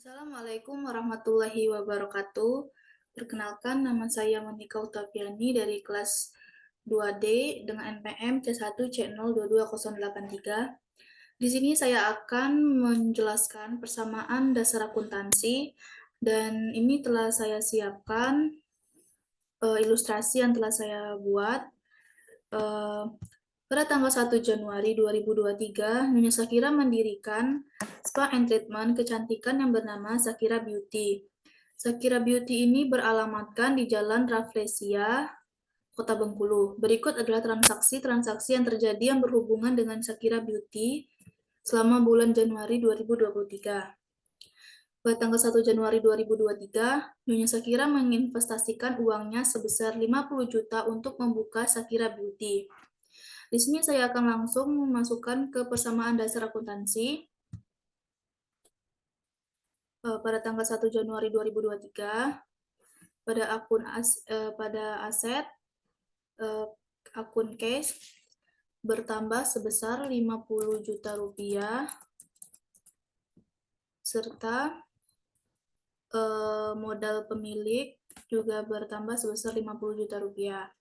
Assalamualaikum warahmatullahi wabarakatuh. Perkenalkan, nama saya Monika Utapiani dari kelas 2D dengan NPM C1C0228083. Di sini saya akan menjelaskan persamaan dasar akuntansi dan ini telah saya siapkan ilustrasi yang telah saya buat. Eh, Pada tanggal 1 Januari 2023, Nyonya Shakira mendirikan spa and treatment kecantikan yang bernama Shakira Beauty. Shakira Beauty ini beralamatkan di Jalan Rafflesia, Kota Bengkulu. Berikut adalah transaksi-transaksi yang terjadi yang berhubungan dengan Shakira Beauty selama bulan Januari 2023. Pada tanggal 1 Januari 2023, Nyonya Shakira menginvestasikan uangnya sebesar 50 juta untuk membuka Shakira Beauty. Di sini saya akan langsung memasukkan ke persamaan dasar akuntansi. Pada tanggal 1 Januari 2023, pada aset akun cash bertambah sebesar 50 juta rupiah serta modal pemilik juga bertambah sebesar 50 juta rupiah.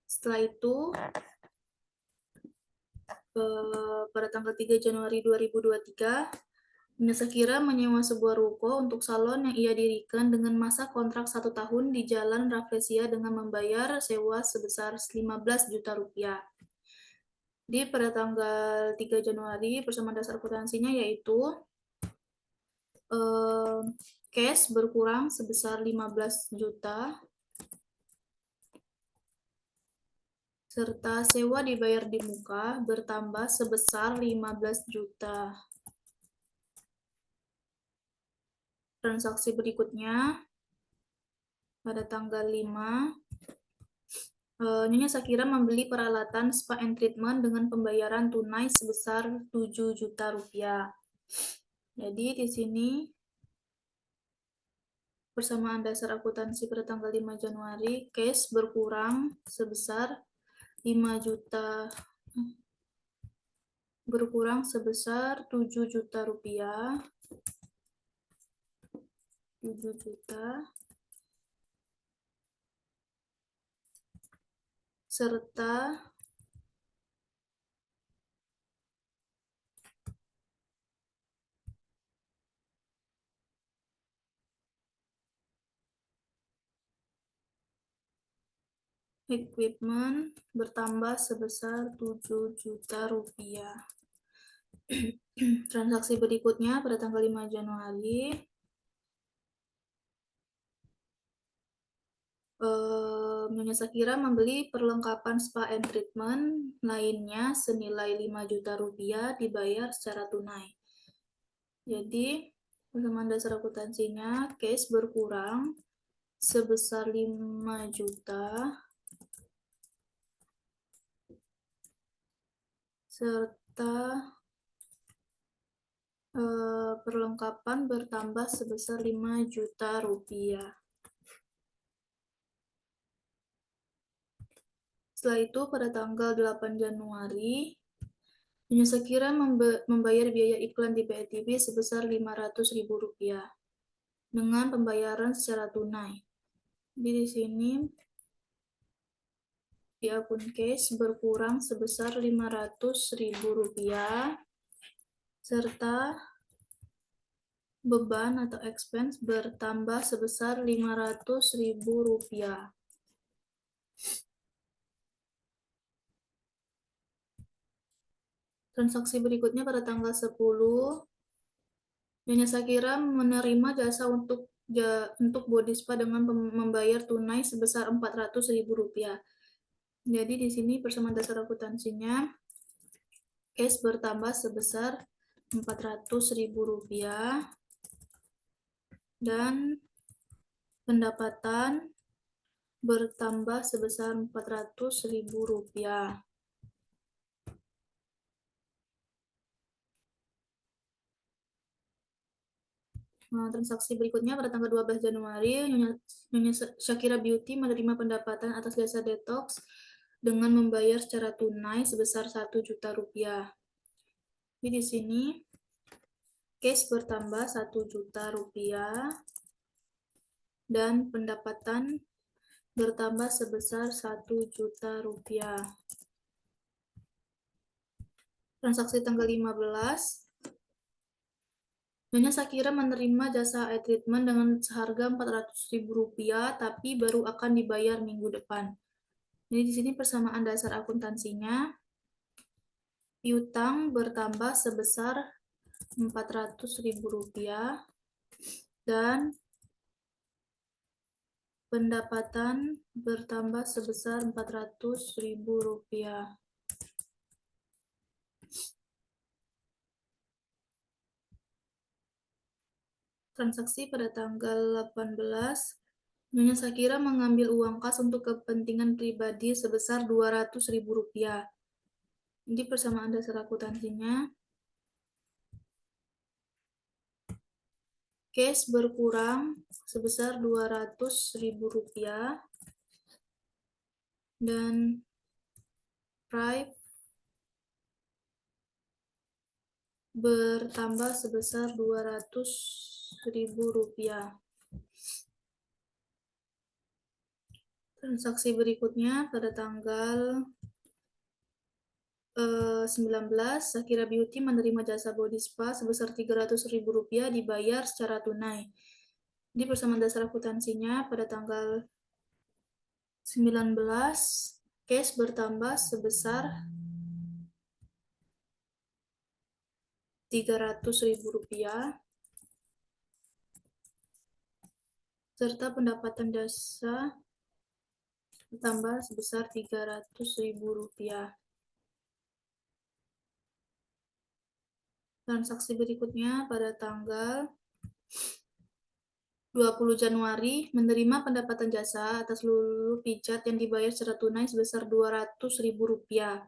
Setelah itu pada tanggal 3 Januari 2023, Nyonya Shakira menyewa sebuah ruko untuk salon yang ia dirikan dengan masa kontrak 1 tahun di Jalan Rafflesia dengan membayar sewa sebesar 15 juta rupiah. Pada tanggal 3 Januari, persamaan dasar akuntansinya yaitu cash berkurang sebesar 15 juta, serta sewa dibayar di muka bertambah sebesar 15 juta. Transaksi berikutnya, pada tanggal 5, Nyonya Shakira membeli peralatan spa and treatment dengan pembayaran tunai sebesar 7 juta rupiah. Jadi di sini persamaan dasar akuntansi pada tanggal 5 Januari, cash berkurang sebesar 5 juta, berkurang sebesar 7 juta rupiah. 7 juta. Serta equipment bertambah sebesar 7 juta rupiah. Transaksi berikutnya pada tanggal 5 Januari, Nyonya Shakira membeli perlengkapan spa and treatment lainnya senilai 5 juta rupiah dibayar secara tunai. Jadi, persamaan dasar akuntansinya, cash berkurang sebesar 5 juta, serta perlengkapan bertambah sebesar 5 juta rupiah. Setelah itu, pada tanggal 8 Januari, Nyonya Shakira membayar biaya iklan di PETV sebesar 500.000 rupiah dengan pembayaran secara tunai. Jadi di sini di akun cash berkurang sebesar 500.000 rupiah serta beban atau expense bertambah sebesar 500.000 rupiah. Transaksi berikutnya pada tanggal 10, Nyonya Shakira menerima jasa untuk body spa dengan membayar tunai sebesar 400.000 rupiah. Jadi di sini persamaan dasar akuntansinya, cash bertambah sebesar 400.000 rupiah dan pendapatan bertambah sebesar 400.000 rupiah. Nah, transaksi berikutnya pada tanggal 12 Januari, Nyonya Shakira Beauty menerima pendapatan atas jasa detox dengan membayar secara tunai sebesar 1 juta rupiah. Jadi di sini cash bertambah 1 juta rupiah, dan pendapatan bertambah sebesar 1 juta rupiah. Transaksi tanggal 15, Nyonya Sakira menerima jasa air treatment dengan seharga Rp400.000, tapi baru akan dibayar minggu depan. Jadi di sini persamaan dasar akuntansinya, piutang bertambah sebesar Rp400.000 dan pendapatan bertambah sebesar Rp400.000. Transaksi pada tanggal 18, Nyonya Sakira mengambil uang kas untuk kepentingan pribadi sebesar Rp200.000. Jadi persamaan dasar akuntansinya, cash berkurang sebesar Rp200.000 dan price bertambah sebesar Rp200.000. Transaksi berikutnya pada tanggal 19, Sakira Beauty menerima jasa body spa sebesar Rp300.000 dibayar secara tunai. Di persamaan dasar akuntansinya pada tanggal 19, cash bertambah sebesar Rp300.000 serta pendapatan jasa bertambah sebesar Rp300.000. Transaksi berikutnya pada tanggal 20 Januari menerima pendapatan jasa atas seluruh pijat yang dibayar secara tunai sebesar Rp200.000.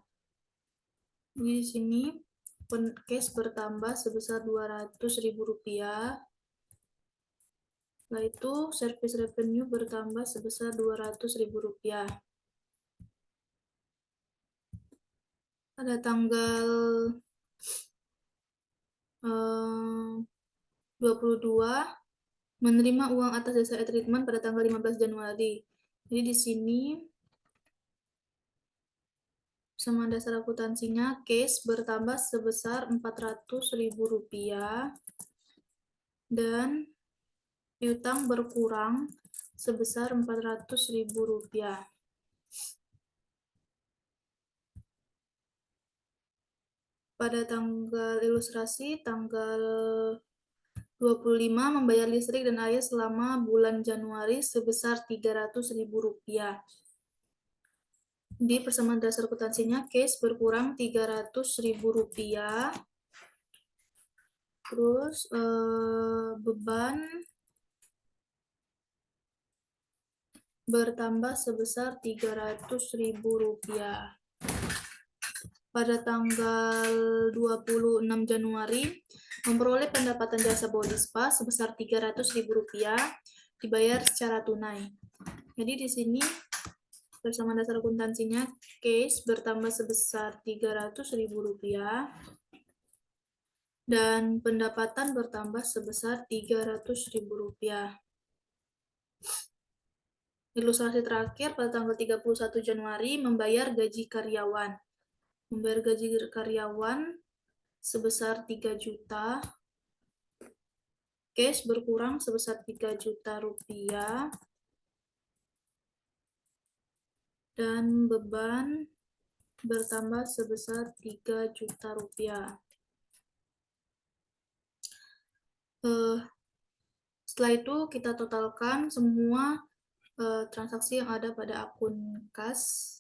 Di sini cash bertambah sebesar Rp200.000. Setelah itu service revenue bertambah sebesar Rp200.000. Pada tanggal 22 menerima uang atas jasa treatment pada tanggal 15 Januari. Jadi di sini sama dasar akuntansinya cash bertambah sebesar Rp400.000 dan piutang berkurang sebesar Rp400.000. Pada tanggal ilustrasi tanggal 25 membayar listrik dan air selama bulan Januari sebesar Rp300.000. Di persamaan dasar akuntansinya cash berkurang Rp300.000. Terus beban bertambah sebesar Rp300.000. Pada tanggal 26 Januari memperoleh pendapatan jasa body spa sebesar Rp300.000 dibayar secara tunai. Jadi di sini bersama dasar akuntansinya cash bertambah sebesar Rp300.000 dan pendapatan bertambah sebesar Rp300.000. Ilustrasi terakhir pada tanggal 31 Januari membayar gaji karyawan. Membayar gaji karyawan sebesar 3 juta. Cash berkurang sebesar 3 juta rupiah. Dan beban bertambah sebesar 3 juta rupiah. Setelah itu kita totalkan semua transaksi yang ada pada akun kas.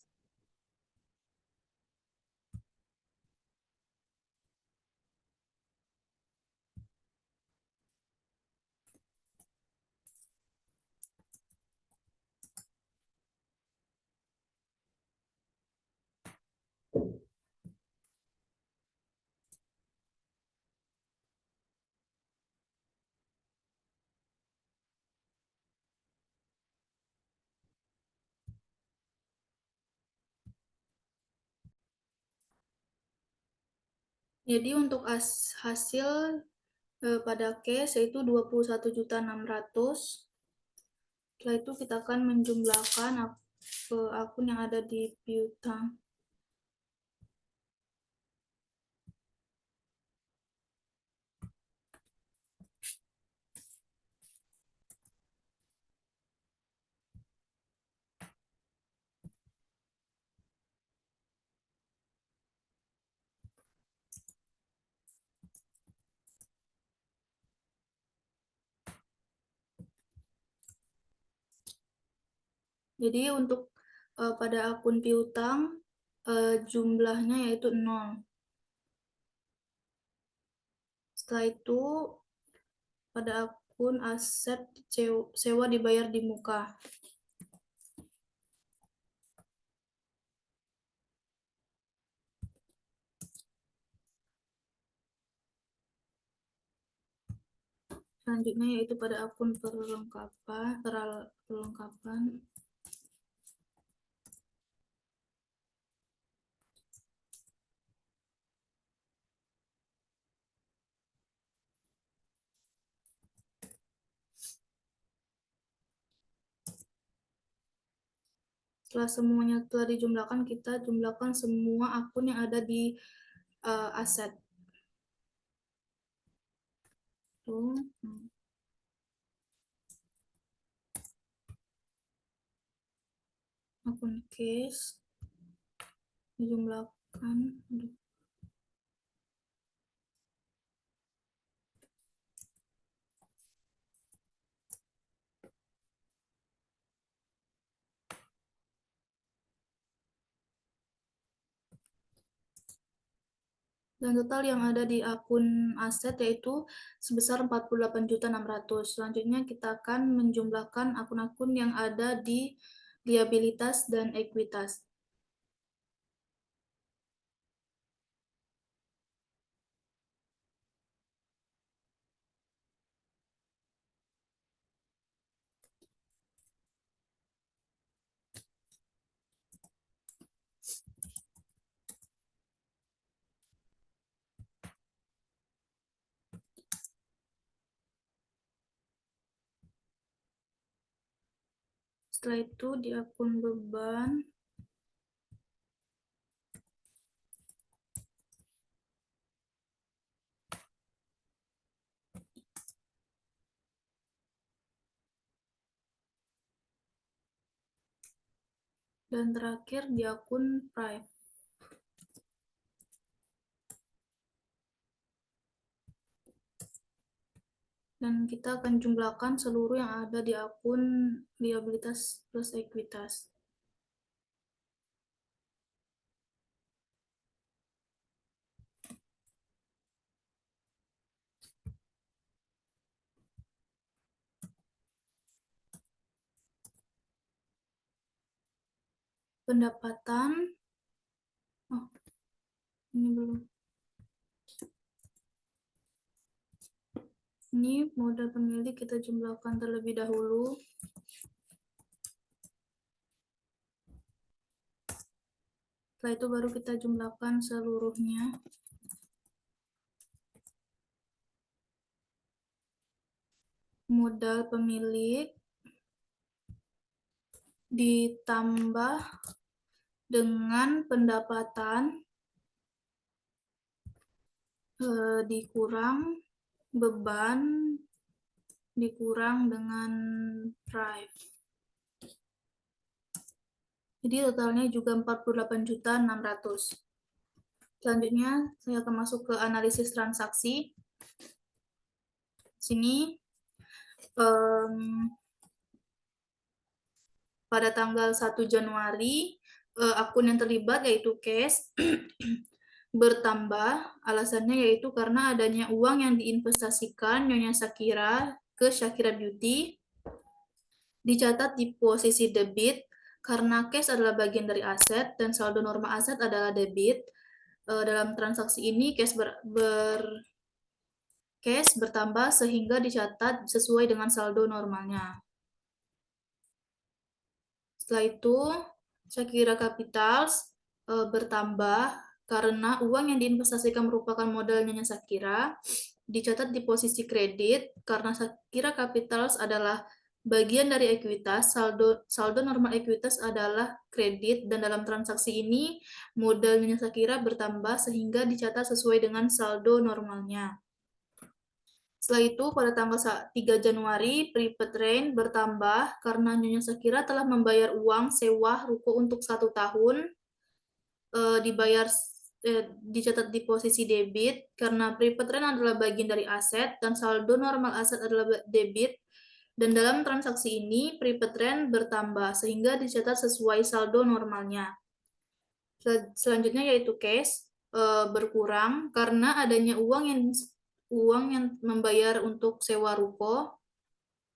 Jadi untuk hasil pada cash yaitu 21.600.000. Setelah itu kita akan menjumlahkan akun yang ada di piutang. Jadi untuk pada akun piutang jumlahnya yaitu 0. Setelah itu pada akun aset sewa dibayar di muka. Selanjutnya yaitu pada akun perlengkapan. Setelah semuanya telah dijumlahkan, kita jumlahkan semua akun yang ada di aset. Tuh. Akun cash dijumlahkan. Dan total yang ada di akun aset yaitu sebesar 48.600.000. Selanjutnya kita akan menjumlahkan akun-akun yang ada di liabilitas dan ekuitas. Setelah itu di akun beban dan terakhir di akun price. Dan kita akan jumlahkan seluruh yang ada di akun liabilitas plus ekuitas. Pendapatan, oh ini belum. Ini modal pemilik kita jumlahkan terlebih dahulu. Setelah itu baru kita jumlahkan seluruhnya. Modal pemilik ditambah dengan pendapatan dikurang beban dikurang dengan price. Jadi totalnya juga 48.600.000. Selanjutnya saya akan masuk ke analisis transaksi. Sini pada tanggal 1 Januari akun yang terlibat yaitu cash bertambah. Alasannya yaitu karena adanya uang yang diinvestasikan Nyonya Shakira ke Shakira Beauty dicatat di posisi debit karena cash adalah bagian dari aset dan saldo norma aset adalah debit. Dalam transaksi ini cash bertambah sehingga dicatat sesuai dengan saldo normalnya. Setelah itu Shakira Capitals bertambah karena uang yang diinvestasikan merupakan modal Nyonya Shakira, dicatat di posisi kredit karena Shakira Capitals adalah bagian dari ekuitas, saldo normal ekuitas adalah kredit, dan dalam transaksi ini modal Nyonya Shakira bertambah sehingga dicatat sesuai dengan saldo normalnya. Setelah itu, pada tanggal 3 Januari, prepaid rent bertambah karena Nyonya Shakira telah membayar uang sewa ruko untuk 1 tahun, dibayar dicatat di posisi debit karena prepaid rent adalah bagian dari aset dan saldo normal aset adalah debit, dan dalam transaksi ini prepaid rent bertambah sehingga dicatat sesuai saldo normalnya. Selanjutnya yaitu cash berkurang karena adanya uang yang membayar untuk sewa ruko,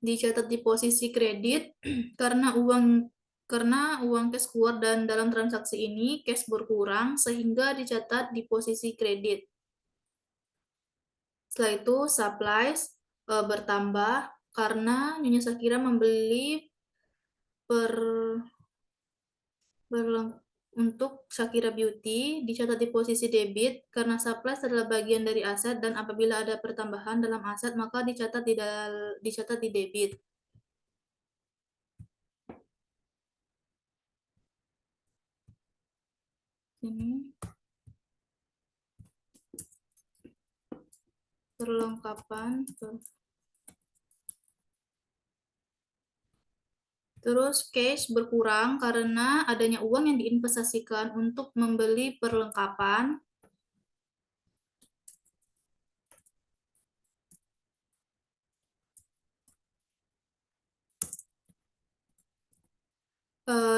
dicatat di posisi kredit karena uang cash keluar, dan dalam transaksi ini cash berkurang sehingga dicatat di posisi kredit. Setelah itu supplies bertambah karena Nyonya Shakira membeli untuk Shakira Beauty, dicatat di posisi debit karena supplies adalah bagian dari aset, dan apabila ada pertambahan dalam aset maka dicatat di debit. Ini perlengkapan. Terus cash berkurang karena adanya uang yang diinvestasikan untuk membeli perlengkapan.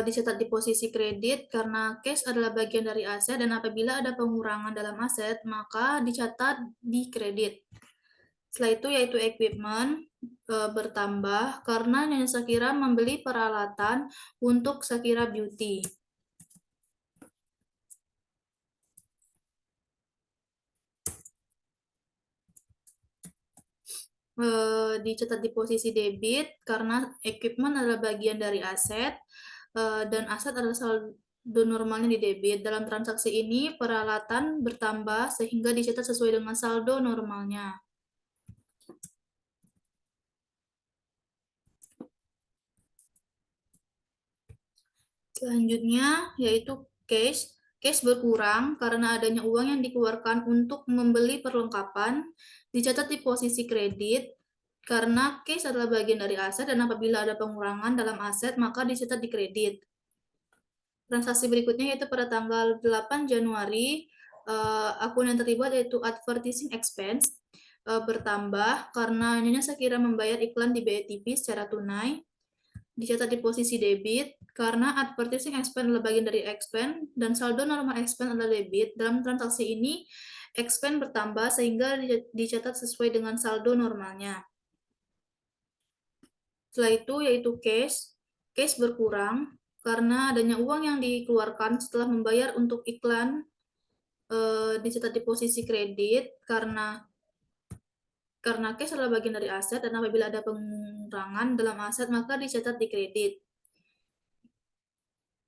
Dicatat di posisi kredit karena cash adalah bagian dari aset, dan apabila ada pengurangan dalam aset maka dicatat di kredit. Setelah itu yaitu equipment bertambah karena Nyonya Shakira membeli peralatan untuk Shakira Beauty. Dicatat di posisi debit karena equipment adalah bagian dari aset, dan aset adalah saldo normalnya di debit. Dalam transaksi ini peralatan bertambah sehingga dicatat sesuai dengan saldo normalnya. Selanjutnya yaitu cash. Cash berkurang karena adanya uang yang dikeluarkan untuk membeli perlengkapan, dicatat di posisi kredit karena cash adalah bagian dari aset, dan apabila ada pengurangan dalam aset maka dicatat di kredit. Transaksi berikutnya yaitu pada tanggal 8 Januari, akun yang terlibat yaitu advertising expense bertambah karena Nyonya Shakira membayar iklan di BITV secara tunai, dicatat di posisi debit karena advertising expense adalah bagian dari expense dan saldo normal expense adalah debit. Dalam transaksi ini expense bertambah sehingga dicatat sesuai dengan saldo normalnya. Setelah itu yaitu cash. Cash berkurang karena adanya uang yang dikeluarkan setelah membayar untuk iklan, dicatat di posisi kredit karena cash adalah bagian dari aset, dan apabila ada pengurangan dalam aset maka dicatat di kredit.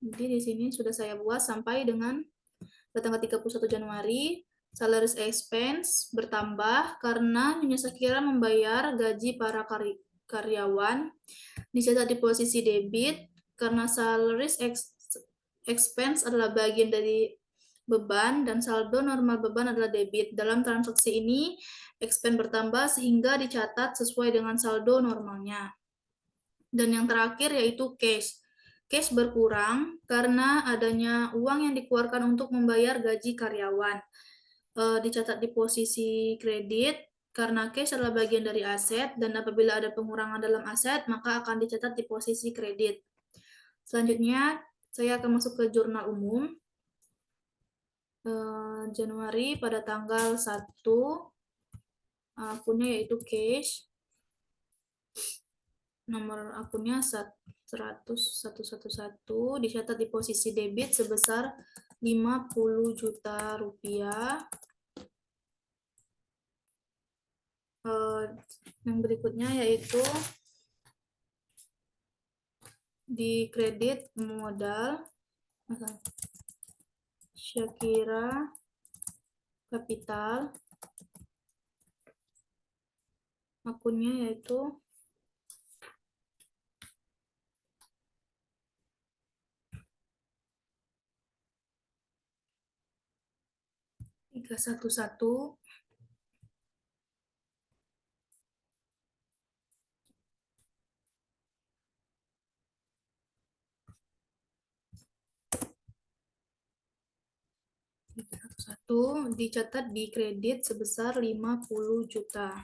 Jadi di sini sudah saya buat sampai dengan tanggal 31 Januari. Salaries expense bertambah karena Nyonya Shakira membayar gaji para karyawan, dicatat di posisi debit karena salaries expense adalah bagian dari beban dan saldo normal beban adalah debit. Dalam transaksi ini expense bertambah sehingga dicatat sesuai dengan saldo normalnya. Dan yang terakhir yaitu cash. Cash berkurang karena adanya uang yang dikeluarkan untuk membayar gaji karyawan, dicatat di posisi kredit karena cash adalah bagian dari aset, dan apabila ada pengurangan dalam aset maka akan dicatat di posisi kredit. Selanjutnya saya akan masuk ke jurnal umum. Januari pada tanggal 1, akunnya yaitu cash, nomor akunnya 100.111, dicatat di posisi debit sebesar 50 juta rupiah. Yang berikutnya yaitu di kredit modal. Shakira Capital. Akunnya yaitu tiga satu satu 311 dicatat di kredit sebesar 50 juta.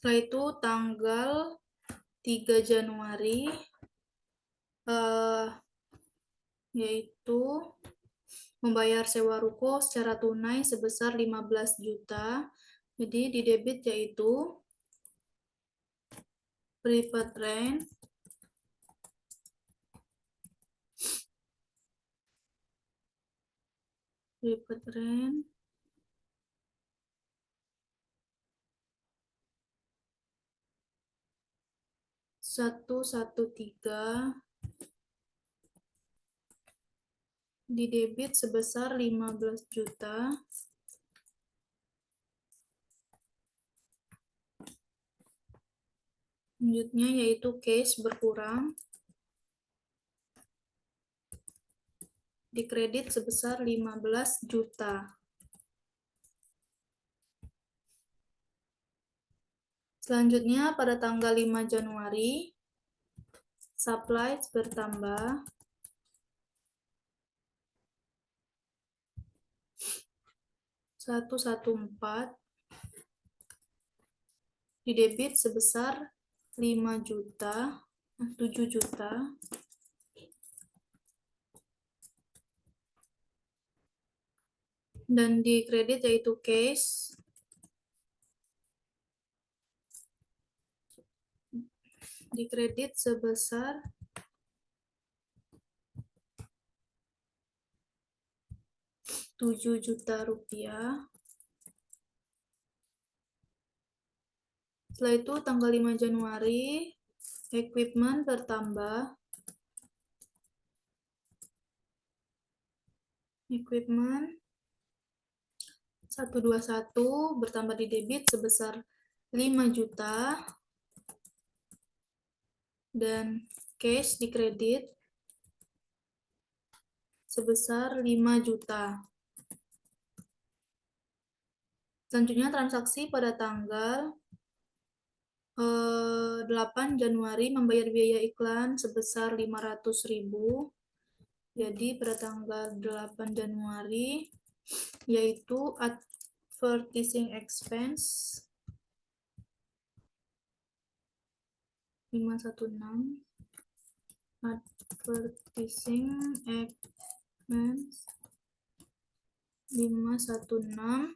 Setelah itu tanggal 3 Januari yaitu membayar sewa ruko secara tunai sebesar 15 juta. Jadi di debit yaitu private rent, private rent, $113 di debit sebesar 15 juta. Selanjutnya yaitu cash berkurang di kredit sebesar 15 juta. Selanjutnya pada tanggal 5 Januari supplies bertambah $114 di debit sebesar 5 juta, 7 juta. Dan di kredit yaitu cash di kredit sebesar $7 juta. Setelah itu tanggal 5 Januari equipment bertambah equipment 121 bertambah di debit sebesar 5 juta dan cash di kredit sebesar 5 juta. Selanjutnya transaksi pada tanggal 8 Januari membayar biaya iklan sebesar 500.000. Jadi pada tanggal 8 Januari yaitu advertising expense 516 advertising expense 516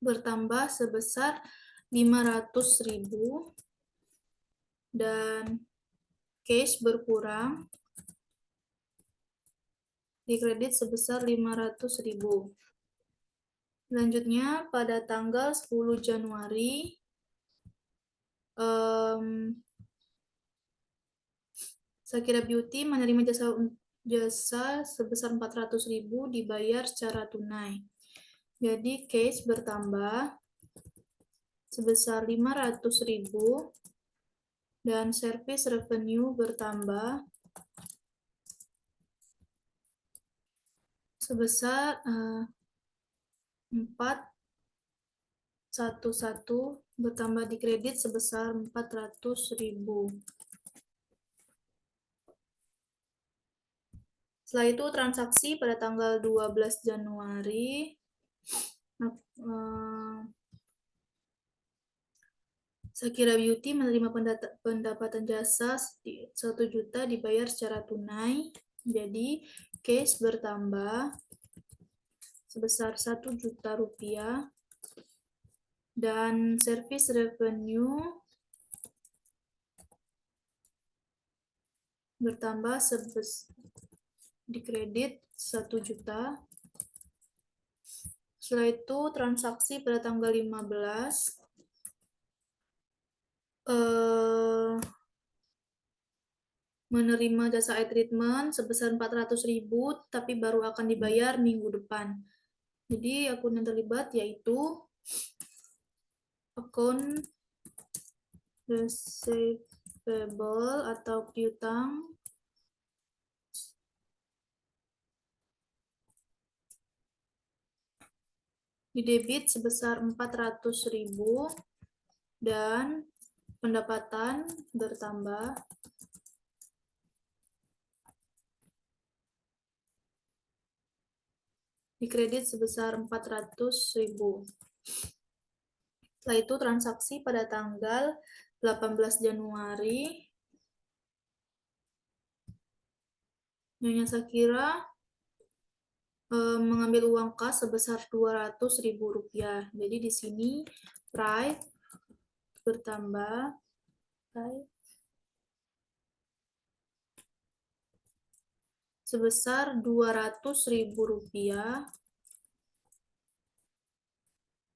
bertambah sebesar 500.000 dan cash berkurang di kredit sebesar 500.000. Selanjutnya pada tanggal 10 Januari Shakira Beauty menerima jasa sebesar 400.000 dibayar secara tunai. Jadi cash bertambah sebesar 500.000 dan service revenue bertambah sebesar 411 bertambah di kredit sebesar 400.000. Setelah itu transaksi pada tanggal 12 Januari Shakira Beauty menerima pendapatan jasa 1 juta dibayar secara tunai. Jadi cash bertambah sebesar 1 juta rupiah dan service revenue bertambah di kredit 1 juta. Setelah itu transaksi pada tanggal 15 menerima jasa e-treatment sebesar 400.000 tapi baru akan dibayar minggu depan. Jadi akun yang terlibat yaitu akun receivable atau piutang di debit sebesar 400.000 dan pendapatan bertambah di kredit sebesar 400.000. Setelah itu transaksi pada tanggal 18 Januari Nyonya Sakira mengambil uang kas sebesar 200.000 rupiah. Jadi di sini price bertambah sebesar 200.000 rupiah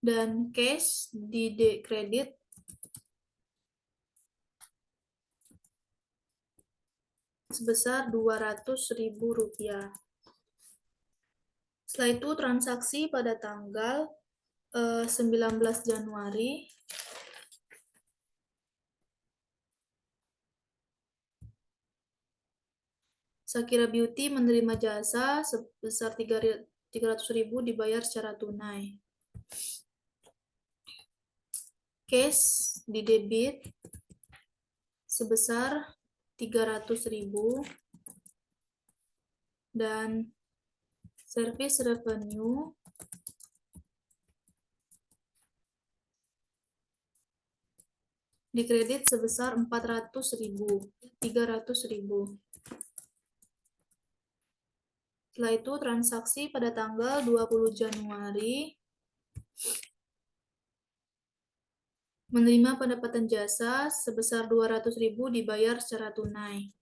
dan cash di kredit sebesar 200.000 rupiah. Setelah itu transaksi pada tanggal 19 Januari Sakira Beauty menerima jasa sebesar 300.000 dibayar secara tunai. Cash di debit sebesar 300.000 dan service revenue di kredit sebesar 400.000, 300.000. Setelah itu transaksi pada tanggal 20 Januari menerima pendapatan jasa sebesar 200.000 dibayar secara tunai.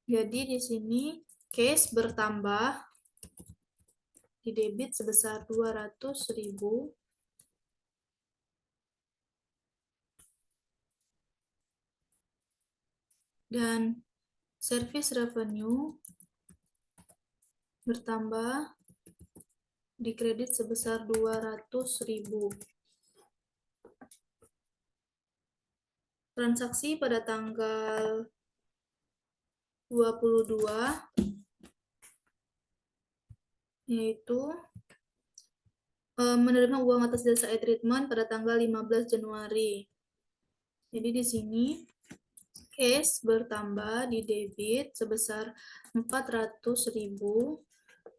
Jadi di sini cash bertambah di debit sebesar 200.000 dan service revenue bertambah di kredit sebesar 200.000. Transaksi pada tanggal 22 yaitu menerima uang atas jasa e-treatment pada tanggal 15 Januari. Jadi di sini cash bertambah di debit sebesar 400.000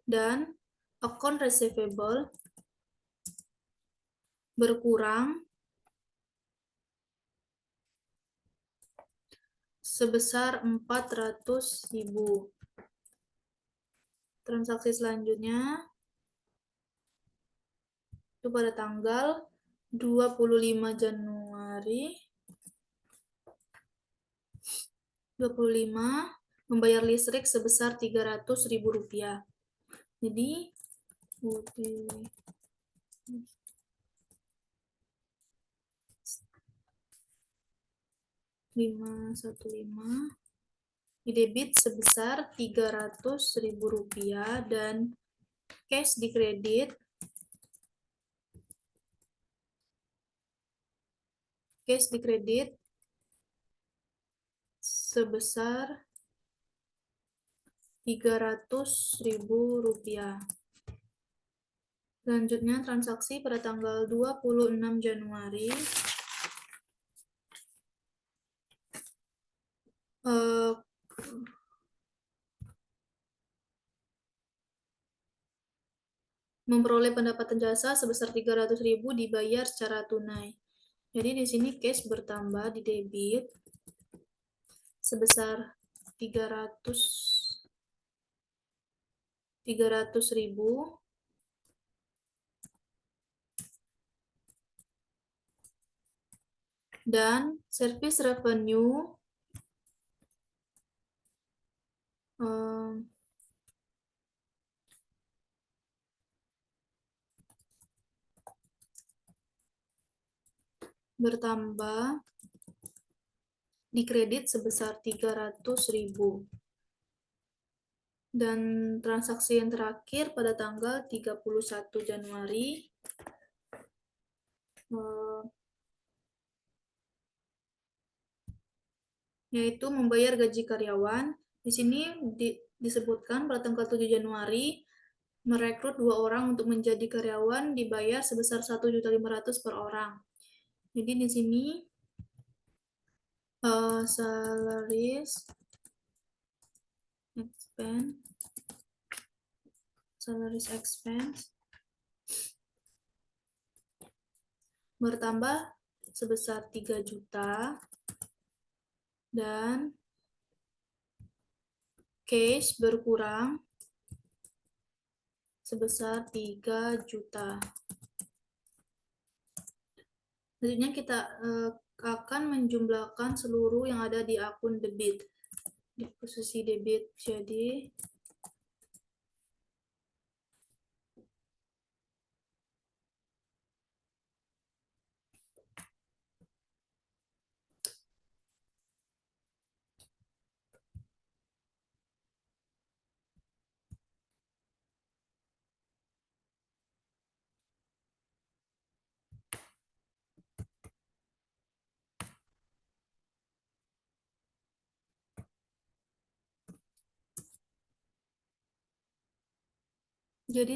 dan account receivable berkurang sebesar 400.000. Transaksi selanjutnya itu pada tanggal 25 Januari 25 membayar listrik sebesar 300.000 rupiah. Jadi 515 di debit sebesar 300.000 rupiah dan cash di kredit sebesar 300.000 rupiah. Selanjutnya transaksi pada tanggal 26 Januari memperoleh pendapatan jasa sebesar 300.000 dibayar secara tunai. Jadi di sini cash bertambah di debit sebesar 300.000 dan service revenue bertambah dikredit sebesar 300.000. Dan transaksi yang terakhir pada tanggal 31 Januari yaitu membayar gaji karyawan. Di sini disebutkan pada tanggal 7 Januari merekrut 2 orang untuk menjadi karyawan dibayar sebesar 1.500.000 per orang. Jadi di sini salaries expense bertambah sebesar 3 juta dan cash berkurang sebesar 3 juta. Selanjutnya kita akan menjumlahkan seluruh yang ada di akun debit. Di posisi debit, jadi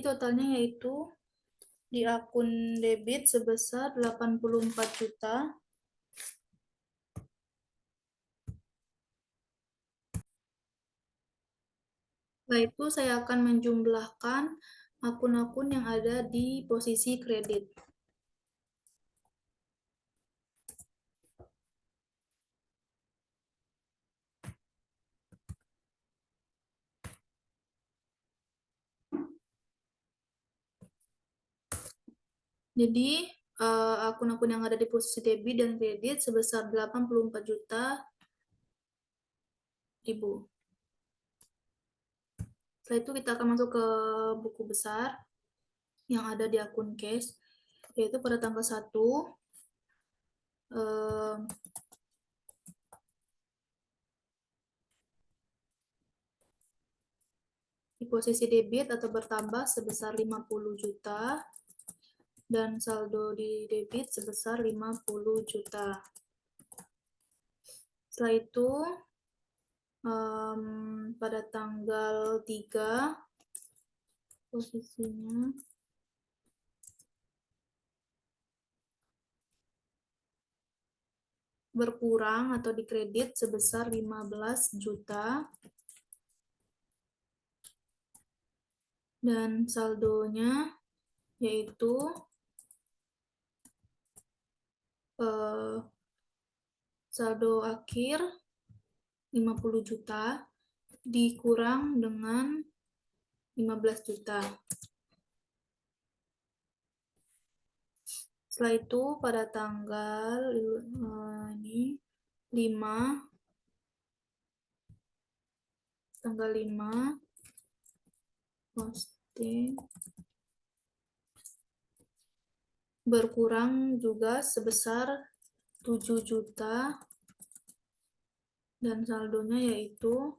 totalnya yaitu di akun debit sebesar 84 juta. Setelah itu saya akan menjumlahkan akun-akun yang ada di posisi kredit. Jadi akun-akun yang ada di posisi debit dan kredit sebesar 84 juta ribu. Setelah itu kita akan masuk ke buku besar yang ada di akun cash, yaitu pada tanggal 1 di posisi debit atau bertambah sebesar 50 juta dan saldo di debit sebesar 50 juta. Setelah itu pada tanggal 3 posisinya berkurang atau dikredit sebesar 15 juta dan saldonya yaitu saldo akhir 50 juta dikurang dengan 15 juta. Setelah itu pada tanggal 5 posting berkurang juga sebesar 7 juta dan saldonya yaitu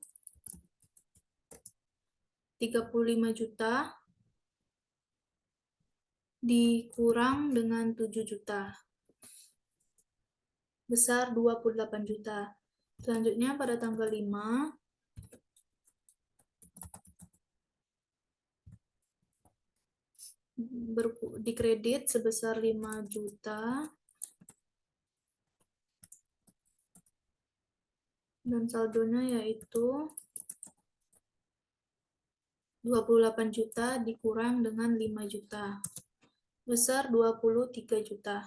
35 juta dikurang dengan 7 juta, besar 28 juta. Selanjutnya pada tanggal 5, dikredit sebesar 5 juta dan saldonya yaitu 28 juta dikurang dengan 5 juta, besar 23 juta.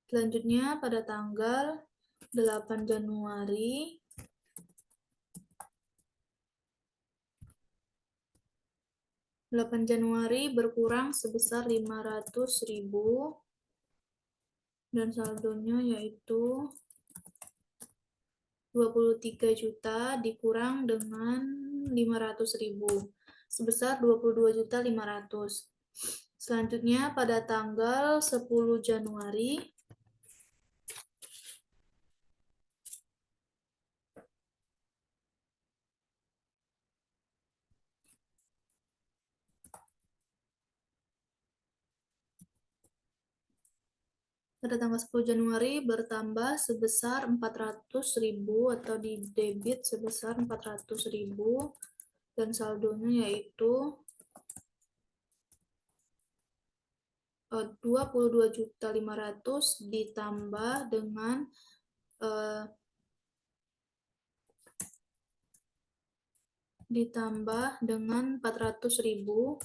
Selanjutnya pada tanggal 8 Januari berkurang sebesar 500.000 dan saldonya yaitu 23 juta dikurang dengan 500.000 sebesar 22.500.000. Selanjutnya pada tanggal 10 Januari pada tanggal 10 Januari bertambah sebesar 400.000 atau di debit sebesar 400.000 dan saldonya yaitu 22.500.000 ditambah dengan eh, 400.000,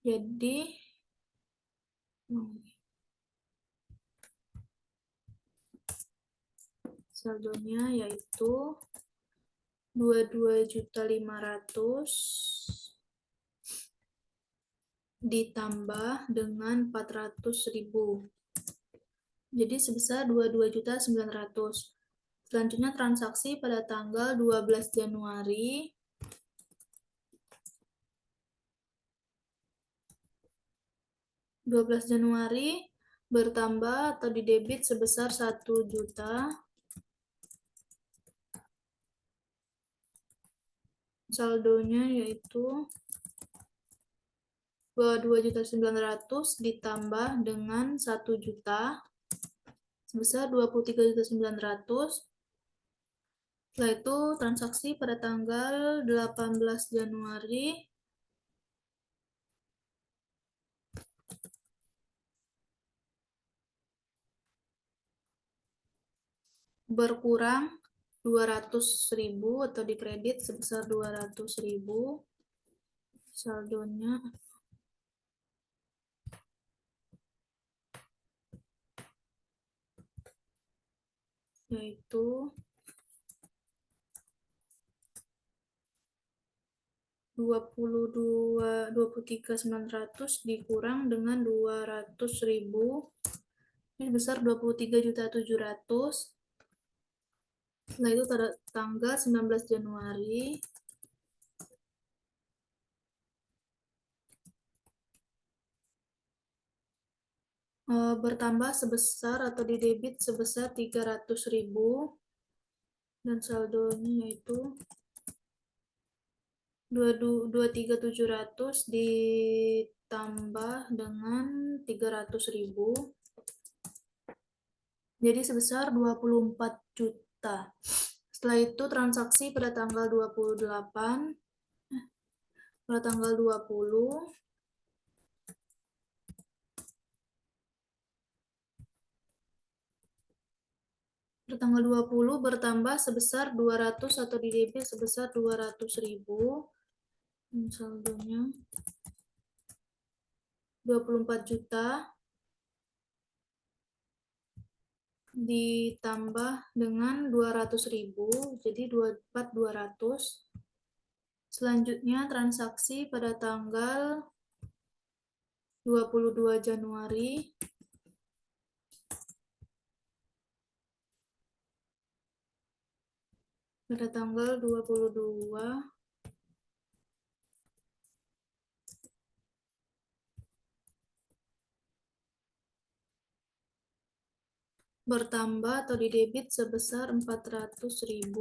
jadi saldonya yaitu 22.500.000 ditambah dengan 400.000, jadi sebesar 22.900.000. Selanjutnya transaksi pada tanggal 12 Januari bertambah atau di debit sebesar 1 juta. Saldonya yaitu 22.900.000 ditambah dengan 1 juta sebesar 23.900.000. Setelah itu transaksi pada tanggal 18 Januari berkurang 200.000 atau dikredit sebesar 200.000. Saldonya yaitu 23.900 dikurang dengan 200.000, ini sebesar 23.700.000. Setelah itu pada tanggal 19 Januari bertambah sebesar atau di debit sebesar 300.000 dan saldonya yaitu 23.700 ditambah dengan 300.000, jadi sebesar 24 juta. Setelah itu transaksi pada tanggal 20 bertambah sebesar 200 atau di debit sebesar 200.000. Saldonya 24 juta ditambah dengan 200.000, jadi 200. Selanjutnya transaksi pada tanggal 22 Januari bertambah atau di debit sebesar 400.000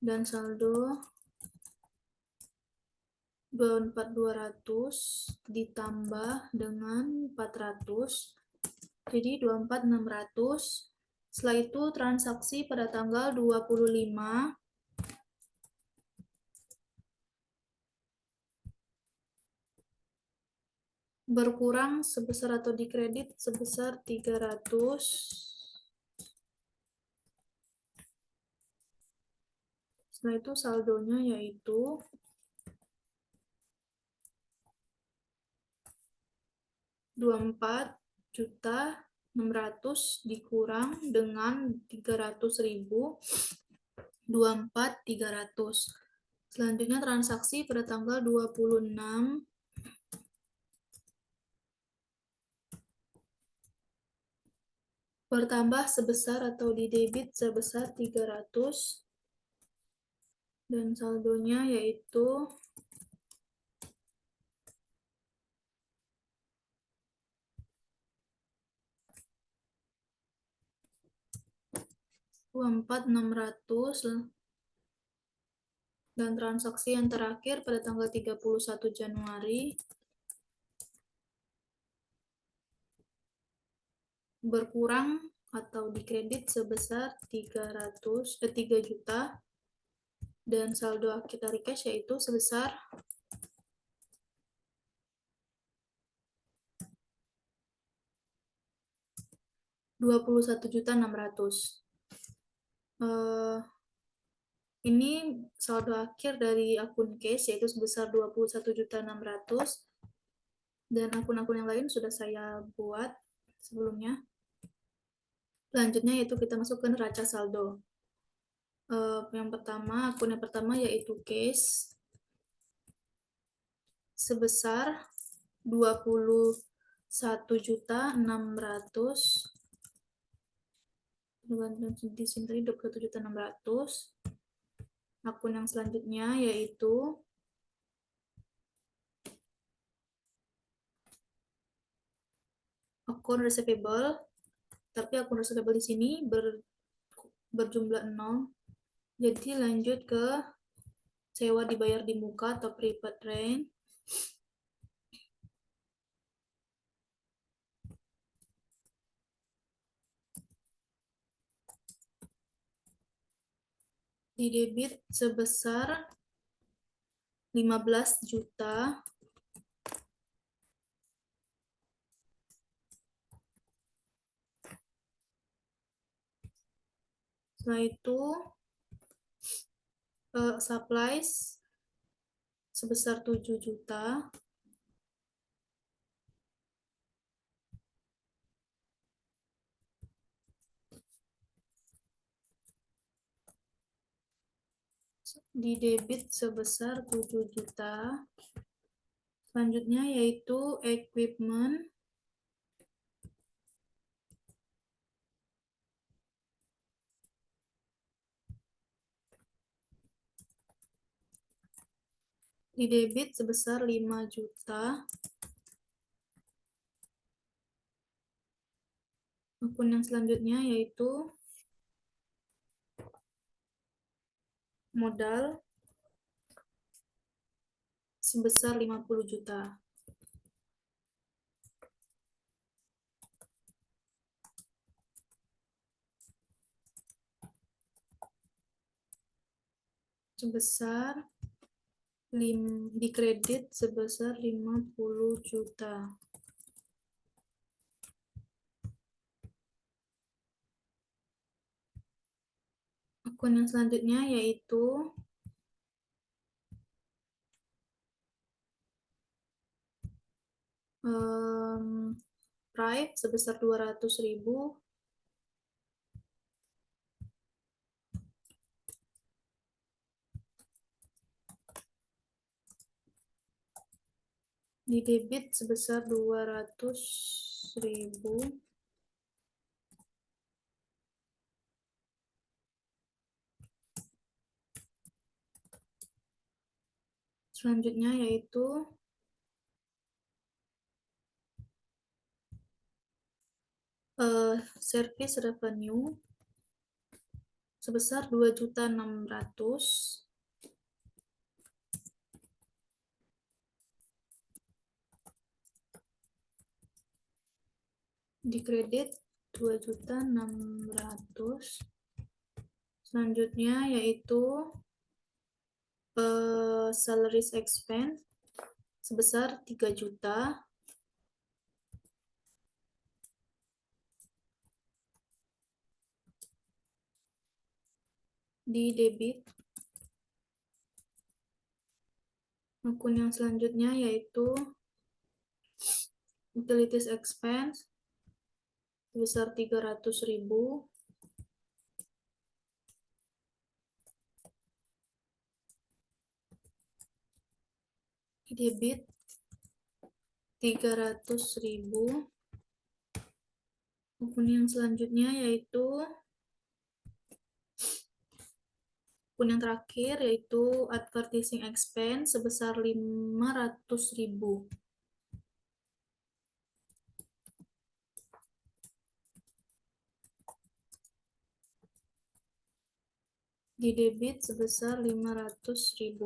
dan saldo 24.200 ditambah dengan 400, jadi 24.600. Setelah itu transaksi pada tanggal 25 berkurang sebesar atau dikredit sebesar 300. Setelah itu saldonya yaitu 24.600 dikurang dengan 300.000, 24.300. Selanjutnya transaksi pada tanggal 26 bertambah sebesar atau di debit sebesar 300 dan saldonya yaitu 24.600. Dan transaksi yang terakhir pada tanggal 31 Januari berkurang atau dikredit sebesar 3 juta, dan saldo akhir dari cash yaitu sebesar 21.600.000. Ini saldo akhir dari akun cash yaitu sebesar 21.600.000, dan akun-akun yang lain sudah saya buat sebelumnya. Selanjutnya yaitu kita masuk ke neraca saldo. Akun yang pertama yaitu cash sebesar 21.600.000. Di sini tadi 21.600.000. Akun yang selanjutnya yaitu akun receivable, tapi akun receivable di sini berjumlah 0. Jadi lanjut ke sewa dibayar di muka atau prepaid rent. Di debit sebesar 15 juta. Setelah itu supplies sebesar 7 juta. Di debit sebesar 7 juta. Selanjutnya yaitu equipment di debit sebesar 5 juta. Akun yang selanjutnya yaitu modal sebesar 50 juta. Sebesar di kredit sebesar 50 juta. Akun yang selanjutnya yaitu Price sebesar 200.000. Di debit sebesar 200.000. Selanjutnya yaitu service revenue sebesar 2.600.000. Di kredit 2.600.000. Selanjutnya yaitu salaries expense sebesar 3 juta. Di debit. Akun yang selanjutnya yaitu utilities expense sebesar 300.000. Di debit 300.000. Akun yang selanjutnya yaitu akun yang terakhir yaitu advertising expense sebesar 500.000. Di debit sebesar 500.000.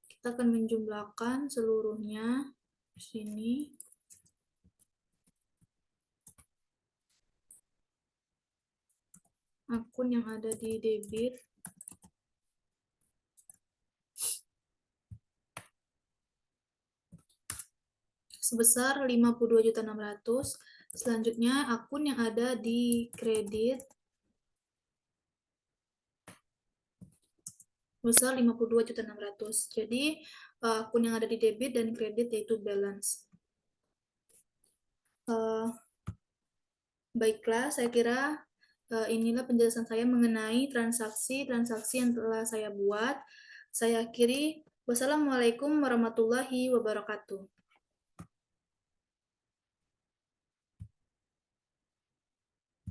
Kita akan menjumlahkan seluruhnya di sini. akun yang ada di debit sebesar 52.600.000. Selanjutnya akun yang ada di kredit sebesar 52.600.000. Jadi akun yang ada di debit dan kredit yaitu balance. Baiklah, saya kira inilah penjelasan saya mengenai transaksi-transaksi yang telah saya buat. Saya akhiri. Wassalamualaikum warahmatullahi wabarakatuh.